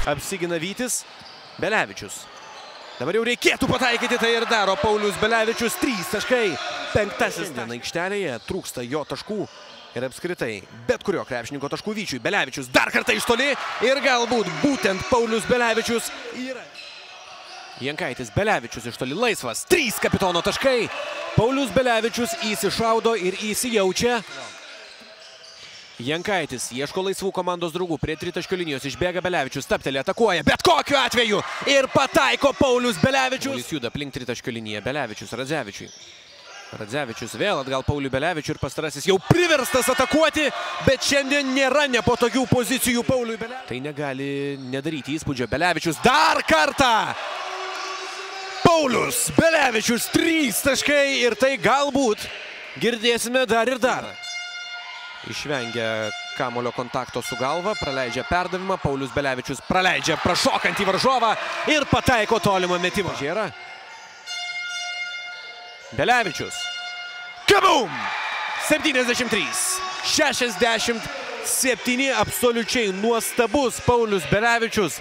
Apsigina Vytis. Belevičius. Dabar jau reikėtų pataikyti, tai ir daro Paulius Belevičius. 3 taškai. 5. diena aikštelėje. Trūksta jo taškų. Ir apskritai, bet kurio krepšininko taškų Vyčiui. Belevičius dar kartą iš toli. Ir galbūt būtent Paulius Belevičius yra. Jankaitis, Belevičius iš toli laisvas. 3 kapitono taškai. Paulius Belevičius įsišaudo ir įsijaučia. Jankaitis ieško laisvų komandos draugų prie tritaškio linijos. Išbėga Belevičius, stabteli, atakuoja. Bet kokiu atveju. Ir pataiko Paulius Belevičius. Paulius juda aplink tritaškio liniją. Belevičius Radzevičiui. Radzevičius vėl atgal Pauliui Belevičiui ir pastarasis jau priverstas atakuoti, bet šiandien nėra nepatogių pozicijų Pauliui Belevičiui. Tai negali nedaryti įspūdžio. Belevičius dar kartą. Paulius Belevičius 3 taškai ir tai galbūt girdėsime dar ir dar. Išvengia kamulio kontakto su galva, praleidžia perdavimą, Paulius Belevičius praleidžia prašokantį varžovą ir pataiko tolimą metimą. Žėra. Belevičius. Kabum! 73-67, absoliučiai nuostabus Paulius Belevičius.